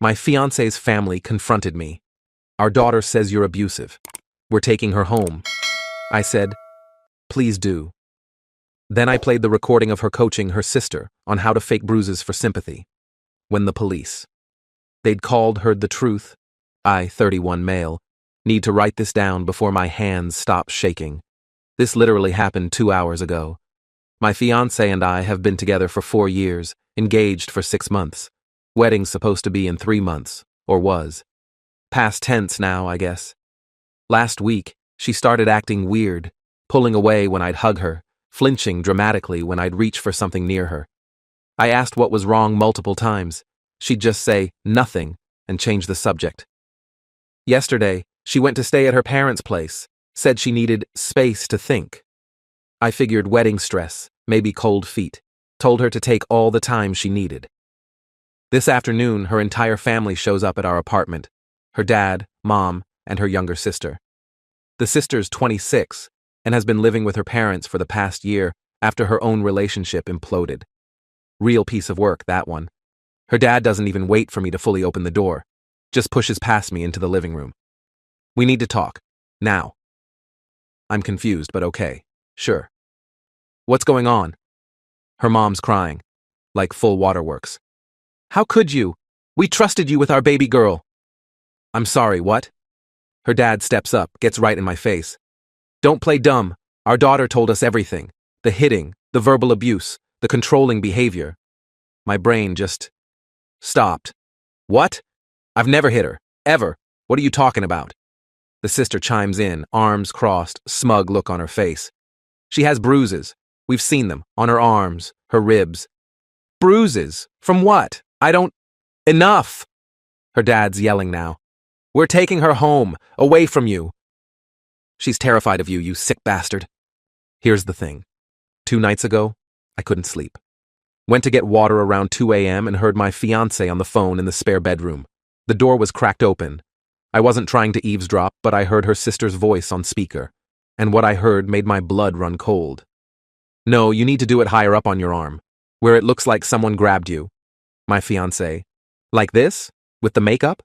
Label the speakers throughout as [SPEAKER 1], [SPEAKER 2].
[SPEAKER 1] My fiancé's family confronted me. Our daughter says you're abusive. We're taking her home. I said, please do. Then I played the recording of her coaching her sister on how to fake bruises for sympathy. When the police. They'd called, heard the truth. I, 31 male, need to write this down before my hands stop shaking. This literally happened 2 hours ago. My fiancé and I have been together for 4 years, engaged for 6 months. Wedding's supposed to be in 3 months, or was. Past tense now, I guess. Last week, she started acting weird, pulling away when I'd hug her, flinching dramatically when I'd reach for something near her. I asked what was wrong multiple times. She'd just say, nothing, and change the subject. Yesterday, she went to stay at her parents' place, said she needed space to think. I figured wedding stress, maybe cold feet, told her to take all the time she needed. This afternoon, her entire family shows up at our apartment. Her dad, mom, and her younger sister. The sister's 26 and has been living with her parents for the past year after her own relationship imploded. Real piece of work, that one. Her dad doesn't even wait for me to fully open the door, just pushes past me into the living room. We need to talk. Now. I'm confused, but okay. Sure. What's going on? Her mom's crying, like full waterworks. How could you? We trusted you with our baby girl. I'm sorry, what? Her dad steps up, gets right in my face. Don't play dumb. Our daughter told us everything. The hitting, the verbal abuse, the controlling behavior. My brain just stopped. What? I've never hit her. Ever. What are you talking about? The sister chimes in, arms crossed, smug look on her face. She has bruises. We've seen them, on her arms, her ribs. Bruises? From what? I don't... Enough! Her dad's yelling now. We're taking her home, away from you. She's terrified of you, you sick bastard. Here's the thing. 2 nights ago, I couldn't sleep. Went to get water around 2 a.m. and heard my fiancé on the phone in the spare bedroom. The door was cracked open. I wasn't trying to eavesdrop, but I heard her sister's voice on speaker. And what I heard made my blood run cold. No, you need to do it higher up on your arm, where it looks like someone grabbed you. My fiancé. Like this? With the makeup?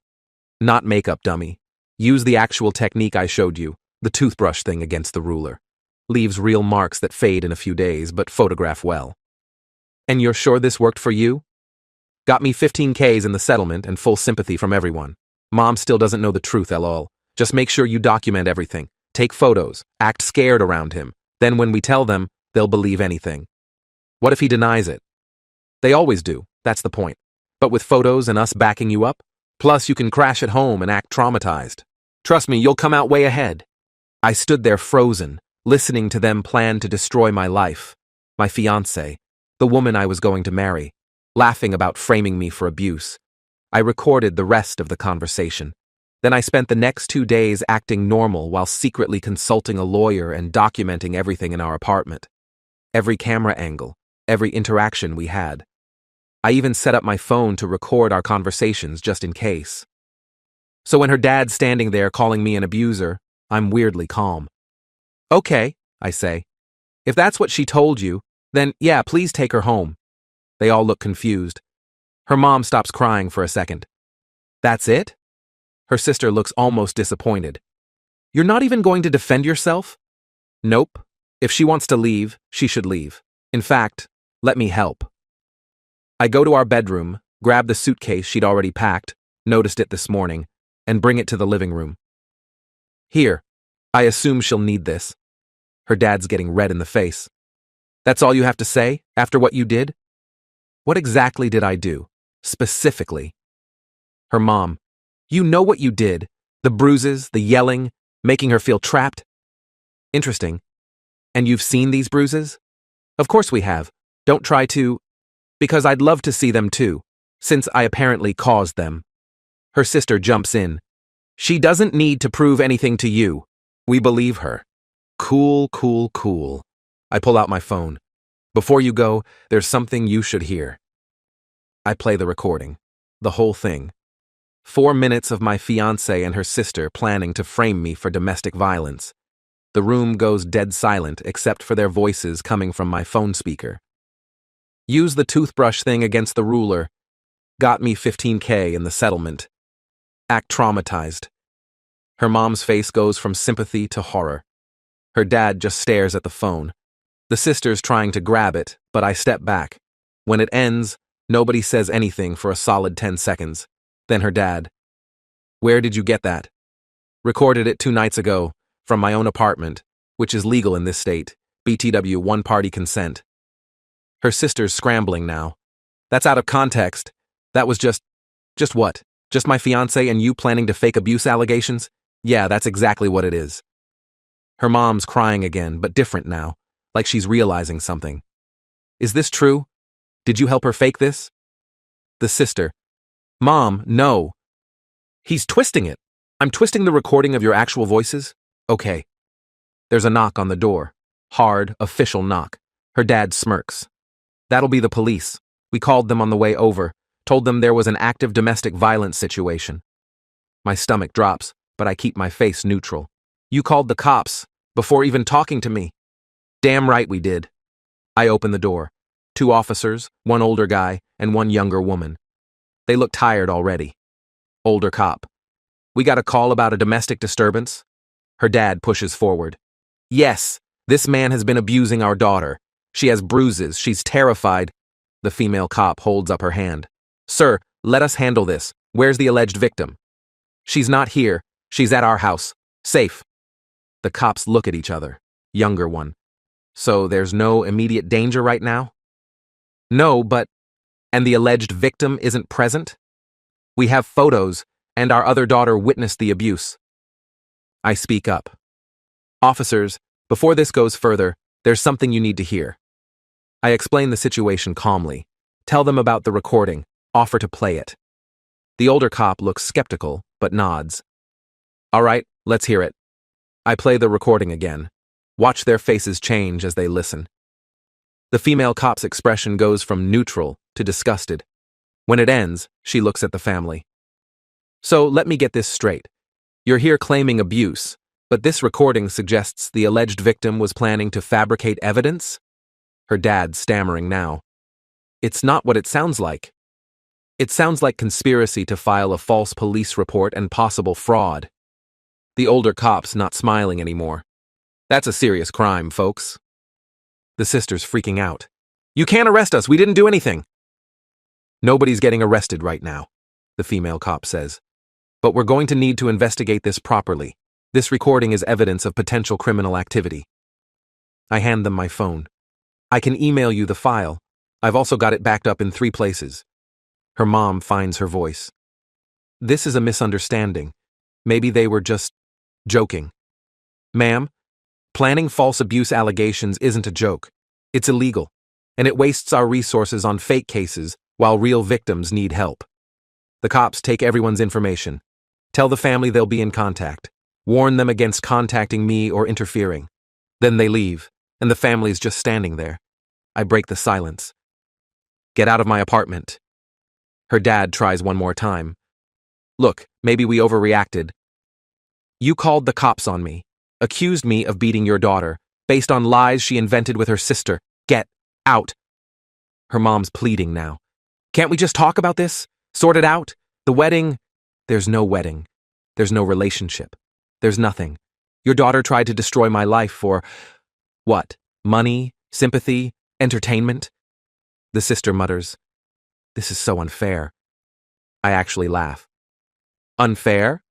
[SPEAKER 1] Not makeup, dummy. Use the actual technique I showed you, the toothbrush thing against the ruler. Leaves real marks that fade in a few days, but photograph well. And you're sure this worked for you? Got me 15Ks in the settlement and full sympathy from everyone. Mom still doesn't know the truth, lol. Just make sure you document everything. Take photos. Act scared around him. Then when we tell them, they'll believe anything. What if he denies it? They always do. That's the point. But with photos and us backing you up, plus you can crash at home and act traumatized. Trust me, you'll come out way ahead. I stood there frozen, listening to them plan to destroy my life. My fiancé, the woman I was going to marry, laughing about framing me for abuse. I recorded the rest of the conversation. Then I spent the next 2 days acting normal while secretly consulting a lawyer and documenting everything in our apartment. Every camera angle, every interaction we had. I even set up my phone to record our conversations just in case. So when her dad's standing there calling me an abuser, I'm weirdly calm. Okay, I say. If that's what she told you, then yeah, please take her home. They all look confused. Her mom stops crying for a second. That's it? Her sister looks almost disappointed. You're not even going to defend yourself? Nope. If she wants to leave, she should leave. In fact, let me help. I go to our bedroom, grab the suitcase she'd already packed, noticed it this morning, and bring it to the living room. Here, I assume she'll need this. Her dad's getting red in the face. That's all you have to say, after what you did? What exactly did I do, specifically? Her mom. You know what you did. The bruises, the yelling, making her feel trapped. Interesting. And you've seen these bruises? Of course we have. Don't try to... Because I'd love to see them too, since I apparently caused them. Her sister jumps in. She doesn't need to prove anything to you. We believe her. Cool, cool, cool. I pull out my phone. Before you go, there's something you should hear. I play the recording. The whole thing. 4 minutes of my fiancé and her sister planning to frame me for domestic violence. The room goes dead silent except for their voices coming from my phone speaker. Use the toothbrush thing against the ruler. Got me $15K in the settlement. Act traumatized. Her mom's face goes from sympathy to horror. Her dad just stares at the phone. The sister's trying to grab it, but I step back. When it ends, nobody says anything for a solid 10 seconds. Then her dad. Where did you get that? Recorded it 2 nights ago, from my own apartment, which is legal in this state. BTW, one-party consent. Her sister's scrambling now. That's out of context. That was just what? Just my fiancé and you planning to fake abuse allegations? Yeah, that's exactly what it is. Her mom's crying again, but different now, like she's realizing something. Is this true? Did you help her fake this? The sister. Mom, no. He's twisting it. I'm twisting the recording of your actual voices? Okay. There's a knock on the door. Hard, official knock. Her dad smirks. That'll be the police. We called them on the way over, told them there was an active domestic violence situation. My stomach drops, but I keep my face neutral. You called the cops, before even talking to me. Damn right we did. I open the door. 2 officers, 1 older guy, and 1 younger woman. They look tired already. Older cop. We got a call about a domestic disturbance? Her dad pushes forward. Yes, this man has been abusing our daughter. She has bruises, she's terrified. The female cop holds up her hand. Sir, let us handle this. Where's the alleged victim? She's not here. She's at our house. Safe. The cops look at each other. Younger one. So there's no immediate danger right now? No, but... And the alleged victim isn't present? We have photos, and our other daughter witnessed the abuse. I speak up. Officers, before this goes further, there's something you need to hear. I explain the situation calmly. Tell them about the recording. Offer to play it. The older cop looks skeptical, but nods. All right, let's hear it. I play the recording again. Watch their faces change as they listen. The female cop's expression goes from neutral to disgusted. When it ends, she looks at the family. So let me get this straight. You're here claiming abuse, but this recording suggests the alleged victim was planning to fabricate evidence? Her dad's stammering now. It's not what it sounds like. It sounds like conspiracy to file a false police report and possible fraud. The older cop's not smiling anymore. That's a serious crime, folks. The sister's freaking out. You can't arrest us, we didn't do anything. Nobody's getting arrested right now, the female cop says. But we're going to need to investigate this properly. This recording is evidence of potential criminal activity. I hand them my phone. I can email you the file. I've also got it backed up in 3 places. Her mom finds her voice. This is a misunderstanding. Maybe they were just joking. Ma'am, planning false abuse allegations isn't a joke. It's illegal, and it wastes our resources on fake cases while real victims need help. The cops take everyone's information. Tell the family they'll be in contact. Warn them against contacting me or interfering. Then they leave, and the family's just standing there. I break the silence. Get out of my apartment. Her dad tries one more time. Look, maybe we overreacted. You called the cops on me, accused me of beating your daughter, based on lies she invented with her sister. Get out. Her mom's pleading now. Can't we just talk about this? Sort it out? The wedding? There's no wedding. There's no relationship. There's nothing. Your daughter tried to destroy my life for... what? Money? Sympathy? Entertainment? The sister mutters. This is so unfair. I actually laugh. Unfair?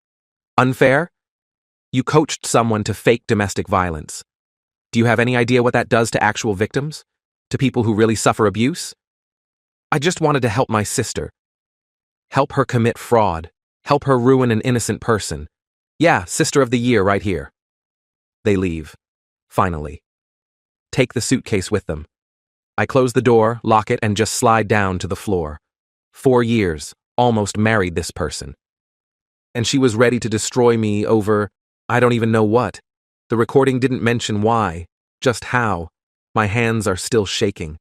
[SPEAKER 1] Unfair? You coached someone to fake domestic violence. Do you have any idea what that does to actual victims? To people who really suffer abuse? I just wanted to help my sister. Help her commit fraud. Help her ruin an innocent person. Yeah, Sister of the Year right here. They leave. Finally. Take the suitcase with them. I close the door, lock it, and just slide down to the floor. 4 years, almost married this person. And she was ready to destroy me over, I don't even know what. The recording didn't mention why, just how. My hands are still shaking.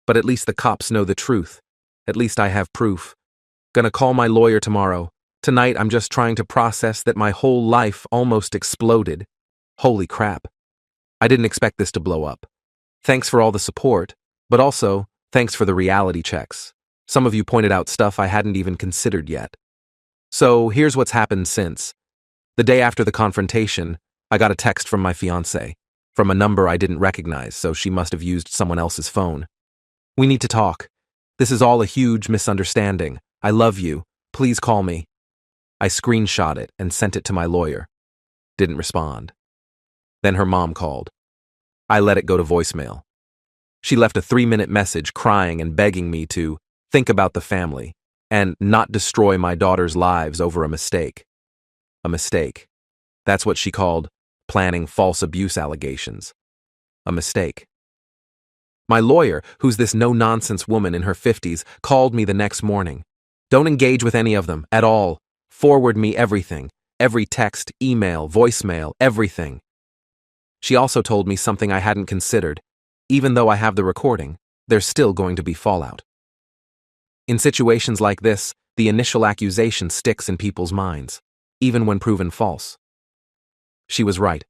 [SPEAKER 1] But at least the cops know the truth. At least I have proof. Gonna call my lawyer tomorrow. Tonight I'm just trying to process that my whole life almost exploded. Holy crap. I didn't expect this to blow up. Thanks for all the support, but also, thanks for the reality checks. Some of you pointed out stuff I hadn't even considered yet. So here's what's happened since. The day after the confrontation, I got a text from my fiancée, from a number I didn't recognize, so she must have used someone else's phone. "We need to talk. This is all a huge misunderstanding. I love you. Please call me." I screenshot it and sent it to my lawyer. Didn't respond. Then her mom called. I let it go to voicemail. She left a 3-minute message crying and begging me to think about the family and not destroy my daughter's lives over a mistake. A mistake. That's what she called planning false abuse allegations. A mistake. My lawyer, who's this no-nonsense woman in her 50s, called me the next morning. "Don't engage with any of them at all. Forward me everything. Every text, email, voicemail, everything." She also told me something I hadn't considered. Even though I have the recording, there's still going to be fallout. In situations like this, the initial accusation sticks in people's minds, even when proven false. She was right.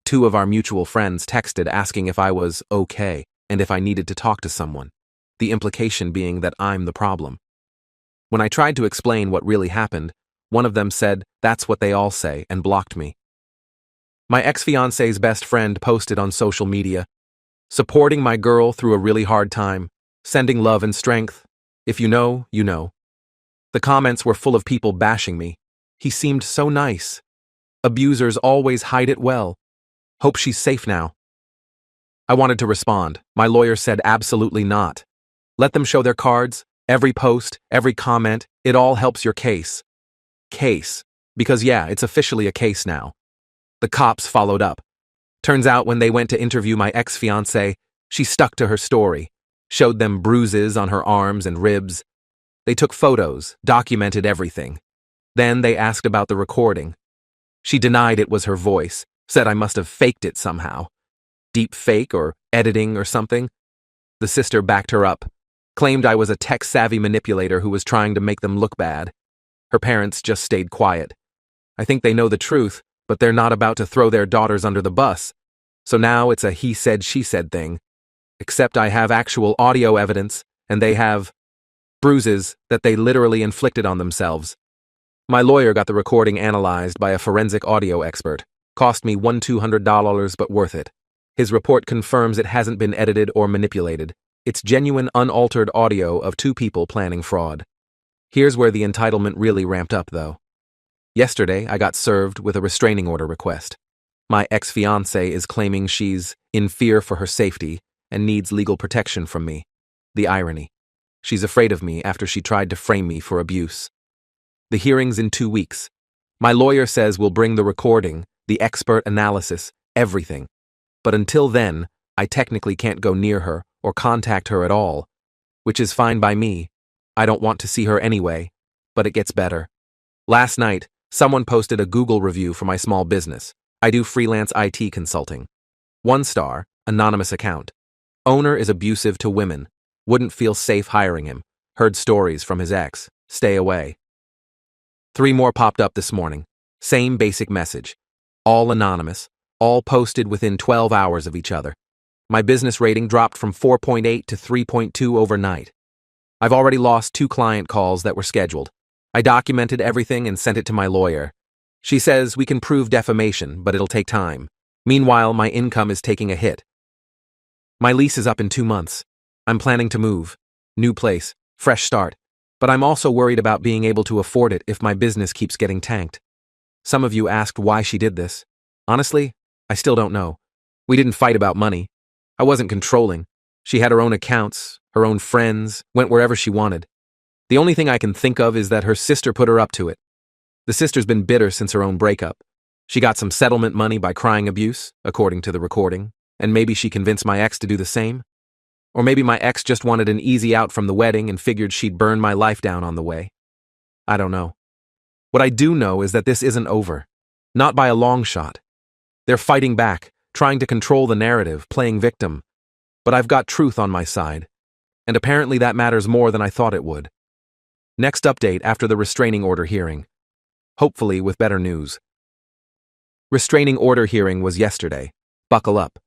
[SPEAKER 1] 2 of our mutual friends texted asking if I was okay and if I needed to talk to someone, the implication being that I'm the problem. When I tried to explain what really happened, one of them said, "That's what they all say," and blocked me. My ex-fiancé's best friend posted on social media, "Supporting my girl through a really hard time, sending love and strength. If you know, you know." The comments were full of people bashing me. "He seemed so nice. Abusers always hide it well. Hope she's safe now." I wanted to respond. My lawyer said absolutely not. Let them show their cards, every post, every comment, it all helps your case. Case. Because yeah, it's officially a case now. The cops followed up. Turns out when they went to interview my ex-fiancée, she stuck to her story, showed them bruises on her arms and ribs. They took photos, documented everything. Then they asked about the recording. She denied it was her voice, said I must have faked it somehow. Deep fake or editing or something. The sister backed her up, claimed I was a tech-savvy manipulator who was trying to make them look bad. Her parents just stayed quiet. I think they know the truth, but they're not about to throw their daughters under the bus. So now it's a he said, she said thing. Except I have actual audio evidence, and they have bruises that they literally inflicted on themselves. My lawyer got the recording analyzed by a forensic audio expert. Cost me $200, but worth it. His report confirms it hasn't been edited or manipulated. It's genuine, unaltered audio of 2 people planning fraud. Here's where the entitlement really ramped up, though. Yesterday, I got served with a restraining order request. My ex-fiancée is claiming she's in fear for her safety and needs legal protection from me. The irony. She's afraid of me after she tried to frame me for abuse. The hearing's in 2 weeks. My lawyer says we'll bring the recording, the expert analysis, everything. But until then, I technically can't go near her or contact her at all, which is fine by me. I don't want to see her anyway, but it gets better. Last night, someone posted a Google review for my small business. I do freelance IT consulting. 1 star, anonymous account. Owner is abusive to women. Wouldn't feel safe hiring him. Heard stories from his ex. Stay away. 3 more popped up this morning. Same basic message. All anonymous. All posted within 12 hours of each other. My business rating dropped from 4.8 to 3.2 overnight. I've already lost 2 client calls that were scheduled. I documented everything and sent it to my lawyer. She says we can prove defamation, but it'll take time. Meanwhile, my income is taking a hit. My lease is up in 2 months. I'm planning to move. New place, fresh start. But I'm also worried about being able to afford it if my business keeps getting tanked. Some of you asked why she did this. Honestly, I still don't know. We didn't fight about money. I wasn't controlling. She had her own accounts, her own friends, went wherever she wanted. The only thing I can think of is that her sister put her up to it. The sister's been bitter since her own breakup. She got some settlement money by crying abuse, according to the recording, and maybe she convinced my ex to do the same. Or maybe my ex just wanted an easy out from the wedding and figured she'd burn my life down on the way. I don't know. What I do know is that this isn't over. Not by a long shot. They're fighting back, trying to control the narrative, playing victim. But I've got truth on my side. And apparently that matters more than I thought it would. Next update after the restraining order hearing. Hopefully with better news. Restraining order hearing was yesterday. Buckle up.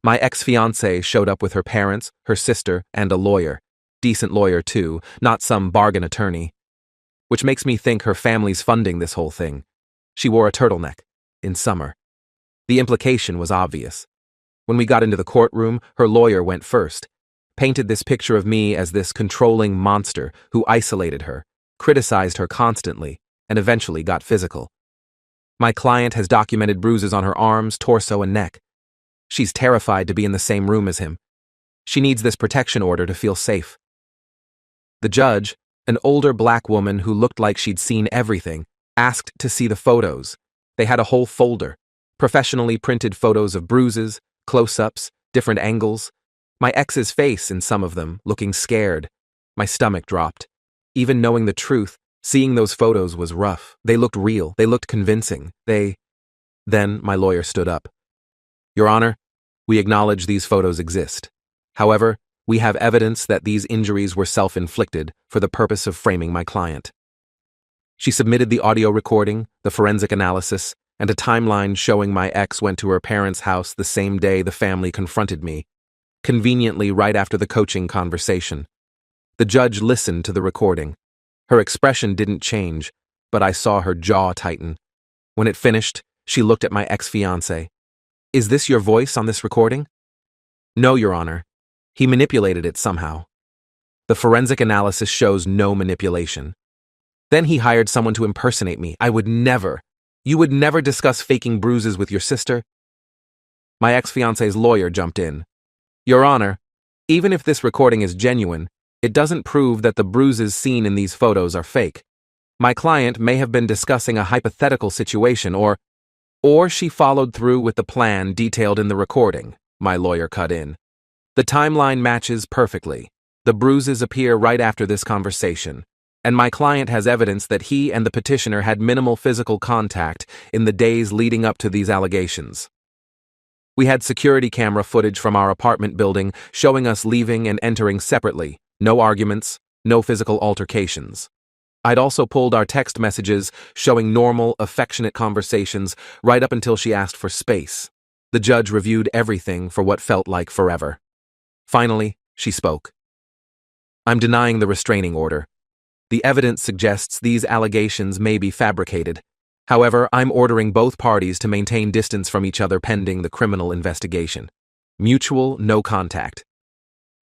[SPEAKER 1] My ex-fiancée showed up with her parents, her sister, and a lawyer. Decent lawyer, too, not some bargain attorney. Which makes me think her family's funding this whole thing. She wore a turtleneck. In summer. The implication was obvious. When we got into the courtroom, her lawyer went first. Painted this picture of me as this controlling monster who isolated her, criticized her constantly, and eventually got physical. My client has documented bruises on her arms, torso, and neck. She's terrified to be in the same room as him. She needs this protection order to feel safe. The judge, an older black woman who looked like she'd seen everything, asked to see the photos. They had a whole folder, professionally printed photos of bruises, close-ups, different angles. My ex's face in some of them, looking scared. My stomach dropped. Even knowing the truth, seeing those photos was rough. They looked real. They looked convincing. Then my lawyer stood up. Your Honor, we acknowledge these photos exist. However, we have evidence that these injuries were self-inflicted for the purpose of framing my client. She submitted the audio recording, the forensic analysis, and a timeline showing my ex went to her parents' house the same day the family confronted me, conveniently right after the coaching conversation. The judge listened to the recording. Her expression didn't change, but I saw her jaw tighten. When it finished, she looked at my ex-fiancé. Is this your voice on this recording? No, Your Honor. He manipulated it somehow. The forensic analysis shows no manipulation. Then he hired someone to impersonate me. You would never discuss faking bruises with your sister? My ex-fiancé's lawyer jumped in. Your Honor, even if this recording is genuine, it doesn't prove that the bruises seen in these photos are fake. My client may have been discussing a hypothetical situation or she followed through with the plan detailed in the recording, my lawyer cut in. The timeline matches perfectly. The bruises appear right after this conversation, and my client has evidence that he and the petitioner had minimal physical contact in the days leading up to these allegations. We had security camera footage from our apartment building showing us leaving and entering separately, no arguments, no physical altercations. I'd also pulled our text messages showing normal, affectionate conversations right up until she asked for space. The judge reviewed everything for what felt like forever. Finally, she spoke. I'm denying the restraining order. The evidence suggests these allegations may be fabricated. However, I'm ordering both parties to maintain distance from each other pending the criminal investigation. Mutual, no contact.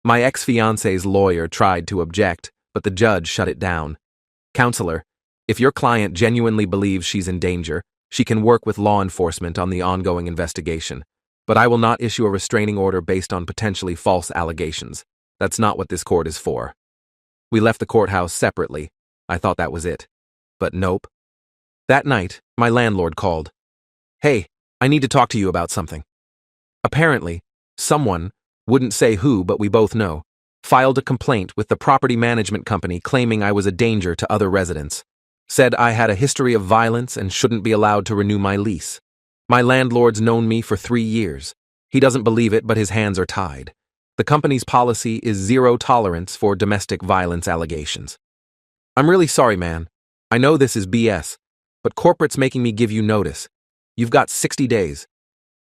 [SPEAKER 1] My ex-fiancé's lawyer tried to object, but the judge shut it down. Counselor, if your client genuinely believes she's in danger, she can work with law enforcement on the ongoing investigation. But I will not issue a restraining order based on potentially false allegations. That's not what this court is for. We left the courthouse separately. I thought that was it. But nope. That night, my landlord called. Hey, I need to talk to you about something. Apparently, someone, wouldn't say who but we both know, filed a complaint with the property management company claiming I was a danger to other residents. Said I had a history of violence and shouldn't be allowed to renew my lease. My landlord's known me for 3 years. He doesn't believe it, but his hands are tied. The company's policy is zero tolerance for domestic violence allegations. I'm really sorry, man. I know this is BS, but corporate's making me give you notice. You've got 60 days.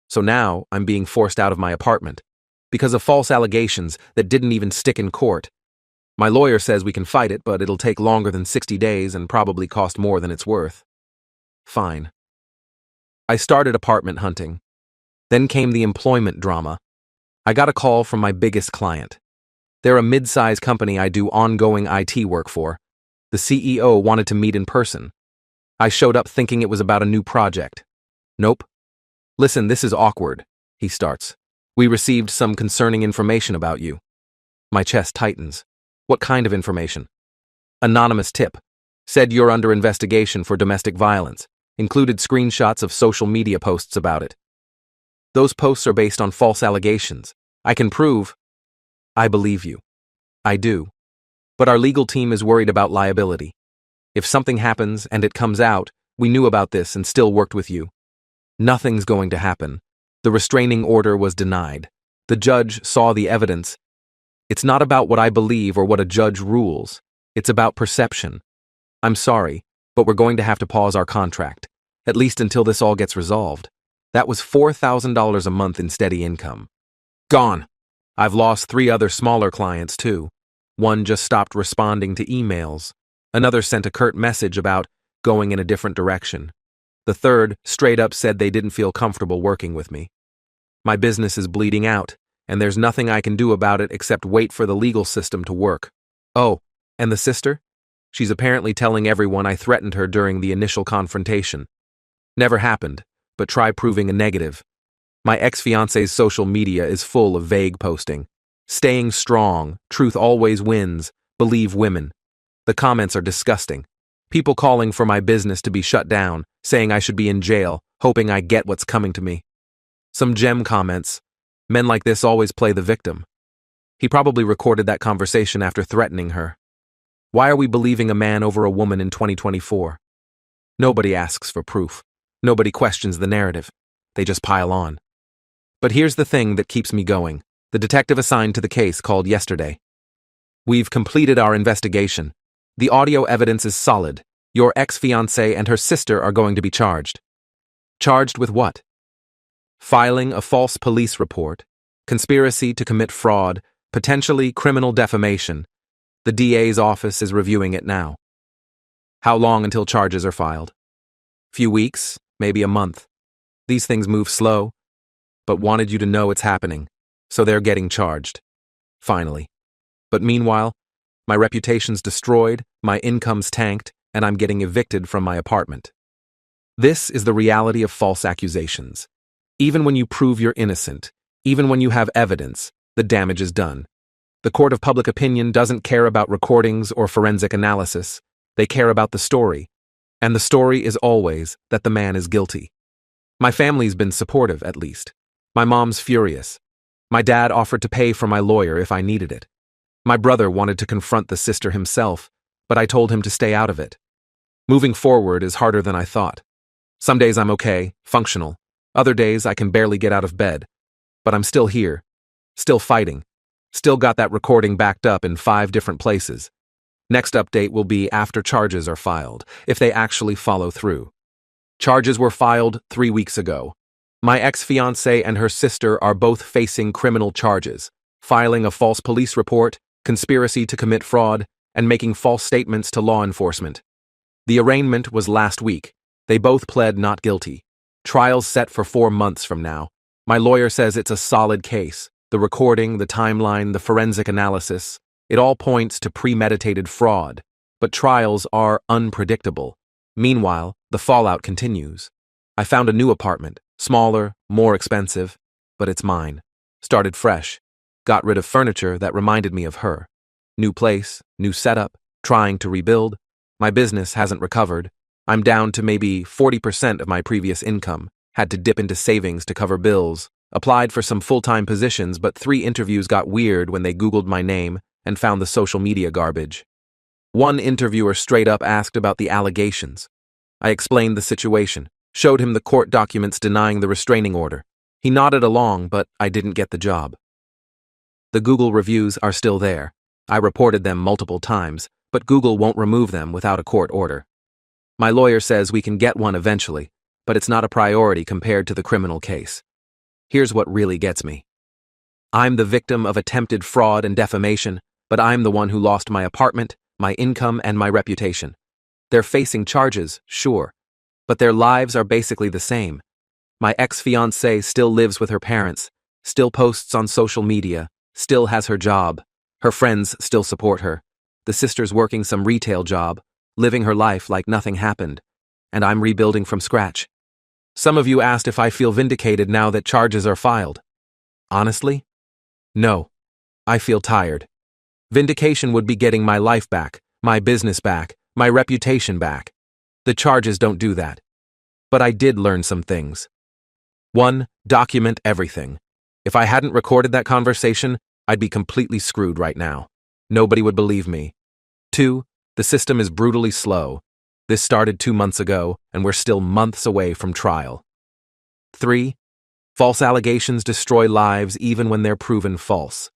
[SPEAKER 1] So now I'm being forced out of my apartment because of false allegations that didn't even stick in court. My lawyer says we can fight it, but it'll take longer than 60 days and probably cost more than it's worth. Fine. I started apartment hunting. Then came the employment drama. I got a call from my biggest client. They're a mid-size company I do ongoing IT work for. The CEO wanted to meet in person. I showed up thinking it was about a new project. Nope. Listen, this is awkward, he starts. We received some concerning information about you. My chest tightens. What kind of information? Anonymous tip. Said you're under investigation for domestic violence. Included screenshots of social media posts about it. Those posts are based on false allegations. I can prove. I believe you. I do. But our legal team is worried about liability. If something happens and it comes out, we knew about this and still worked with you. Nothing's going to happen. The restraining order was denied. The judge saw the evidence. It's not about what I believe or what a judge rules. It's about perception. I'm sorry, but we're going to have to pause our contract, at least until this all gets resolved. That was $4,000 a month in steady income. Gone. I've lost 3 other smaller clients too. One just stopped responding to emails. Another sent a curt message about going in a different direction. The third straight up said they didn't feel comfortable working with me. My business is bleeding out, and there's nothing I can do about it except wait for the legal system to work. Oh, and the sister? She's apparently telling everyone I threatened her during the initial confrontation. Never happened, but try proving a negative. My ex-fiancé's social media is full of vague posting. Staying strong, truth always wins, believe women. The comments are disgusting. People calling for my business to be shut down, saying I should be in jail, hoping I get what's coming to me. Some gem comments. Men like this always play the victim. He probably recorded that conversation after threatening her. Why are we believing a man over a woman in 2024? Nobody asks for proof. Nobody questions the narrative. They just pile on. But here's the thing that keeps me going. The detective assigned to the case called yesterday. We've completed our investigation. The audio evidence is solid. Your ex-fiancée and her sister are going to be charged. Charged with what? Filing a false police report, conspiracy to commit fraud, potentially criminal defamation. The DA's office is reviewing it now. How long until charges are filed? Few weeks, maybe a month. These things move slow, but wanted you to know it's happening, so they're getting charged. Finally. But meanwhile, my reputation's destroyed, my income's tanked, and I'm getting evicted from my apartment. This is the reality of false accusations. Even when you prove you're innocent, even when you have evidence, the damage is done. The court of public opinion doesn't care about recordings or forensic analysis. They care about the story. And the story is always that the man is guilty. My family's been supportive, at least. My mom's furious. My dad offered to pay for my lawyer if I needed it. My brother wanted to confront the sister himself, but I told him to stay out of it. Moving forward is harder than I thought. Some days I'm okay, functional. Other days I can barely get out of bed. But I'm still here. Still fighting. Still got that recording backed up in 5 different places. Next update will be after charges are filed, if they actually follow through. Charges were filed 3 weeks ago. My ex-fiancée and her sister are both facing criminal charges, filing a false police report, conspiracy to commit fraud, and making false statements to law enforcement. The arraignment was last week. They both pled not guilty. Trial's set for 4 months from now. My lawyer says it's a solid case. The recording, the timeline, the forensic analysis, it all points to premeditated fraud. But trials are unpredictable. Meanwhile, the fallout continues. I found a new apartment, smaller, more expensive, but it's mine. Started fresh. Got rid of furniture that reminded me of her. New place, new setup, trying to rebuild. My business hasn't recovered. I'm down to maybe 40% of my previous income. Had to dip into savings to cover bills. Applied for some full-time positions, but 3 interviews got weird when they Googled my name and found the social media garbage. One interviewer straight up asked about the allegations. I explained the situation, showed him the court documents denying the restraining order. He nodded along, but I didn't get the job. The Google reviews are still there. I reported them multiple times, but Google won't remove them without a court order. My lawyer says we can get one eventually, but it's not a priority compared to the criminal case. Here's what really gets me. I'm the victim of attempted fraud and defamation, but I'm the one who lost my apartment, my income, and my reputation. They're facing charges, sure, but their lives are basically the same. My ex-fiancée still lives with her parents, still posts on social media, still has her job. Her friends still support her. The sister's working some retail job, living her life like nothing happened, and I'm rebuilding from scratch. Some of you asked if I feel vindicated now that charges are filed. Honestly? No. I feel tired. Vindication would be getting my life back, my business back, my reputation back. The charges don't do that. But I did learn some things. 1. Document everything. If I hadn't recorded that conversation, I'd be completely screwed right now. Nobody would believe me. 2. The system is brutally slow. This started 2 months ago, and we're still months away from trial. 3. False allegations destroy lives even when they're proven false.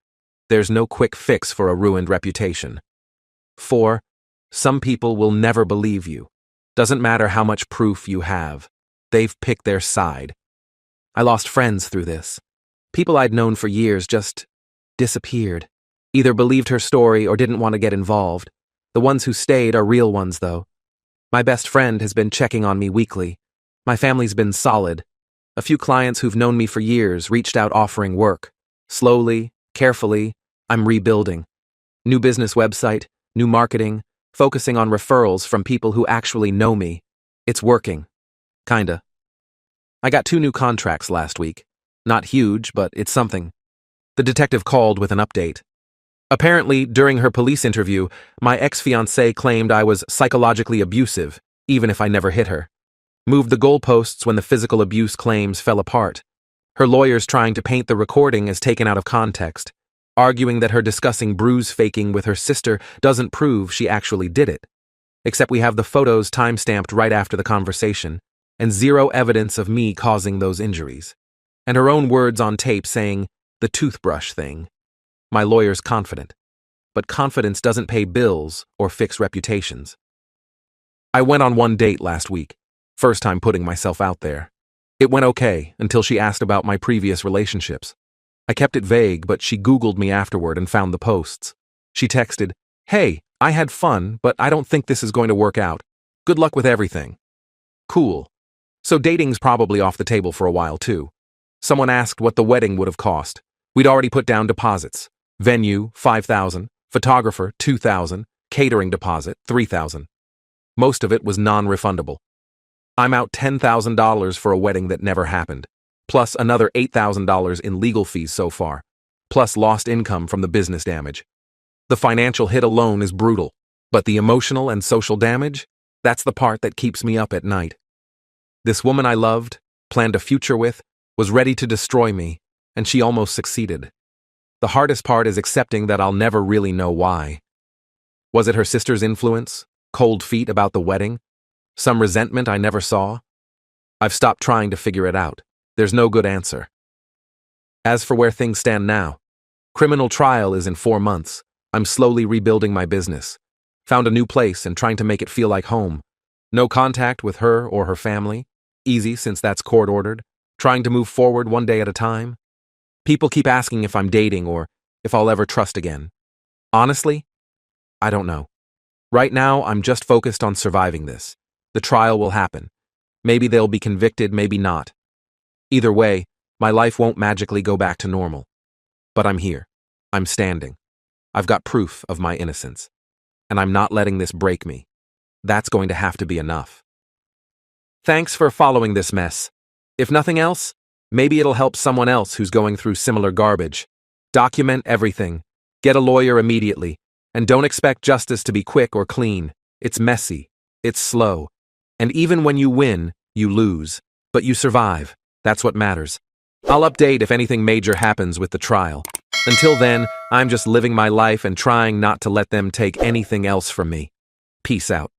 [SPEAKER 1] There's no quick fix for a ruined reputation. 4. Some people will never believe you. Doesn't matter how much proof you have. They've picked their side. I lost friends through this. People I'd known for years just disappeared. Either believed her story or didn't want to get involved. The ones who stayed are real ones, though. My best friend has been checking on me weekly. My family's been solid. A few clients who've known me for years reached out offering work. Slowly, carefully, I'm rebuilding. New business website, new marketing, focusing on referrals from people who actually know me. It's working. Kinda. I got 2 new contracts last week. Not huge, but it's something. The detective called with an update. Apparently, during her police interview, my ex-fiancée claimed I was psychologically abusive, even if I never hit her. Moved the goalposts when the physical abuse claims fell apart. Her lawyers trying to paint the recording as taken out of context, arguing that her discussing bruise faking with her sister doesn't prove she actually did it. Except we have the photos timestamped right after the conversation, and zero evidence of me causing those injuries. And her own words on tape saying, the toothbrush thing. My lawyer's confident. But confidence doesn't pay bills or fix reputations. I went on 1 date last week, first time putting myself out there. It went okay until she asked about my previous relationships. I kept it vague, but she Googled me afterward and found the posts. She texted, "Hey, I had fun, but I don't think this is going to work out. Good luck with everything." Cool. So dating's probably off the table for a while too. Someone asked what the wedding would have cost. We'd already put down deposits. Venue, $5,000. Photographer, $2,000. Catering deposit, $3,000. Most of it was non-refundable. I'm out $10,000 for a wedding that never happened, plus another $8,000 in legal fees so far, plus lost income from the business damage. The financial hit alone is brutal, but the emotional and social damage, that's the part that keeps me up at night. This woman I loved, planned a future with, was ready to destroy me, and she almost succeeded. The hardest part is accepting that I'll never really know why. Was it her sister's influence? Cold feet about the wedding? Some resentment I never saw? I've stopped trying to figure it out. There's no good answer. As for where things stand now, criminal trial is in 4 months. I'm slowly rebuilding my business. Found a new place and trying to make it feel like home. No contact with her or her family. Easy since that's court-ordered. Trying to move forward 1 day at a time. People keep asking if I'm dating or if I'll ever trust again. Honestly, I don't know. Right now, I'm just focused on surviving this. The trial will happen. Maybe they'll be convicted, maybe not. Either way, my life won't magically go back to normal. But I'm here. I'm standing. I've got proof of my innocence. And I'm not letting this break me. That's going to have to be enough. Thanks for following this mess. If nothing else, maybe it'll help someone else who's going through similar garbage. Document everything. Get a lawyer immediately. And don't expect justice to be quick or clean. It's messy. It's slow. And even when you win, you lose. But you survive. That's what matters. I'll update if anything major happens with the trial. Until then, I'm just living my life and trying not to let them take anything else from me. Peace out.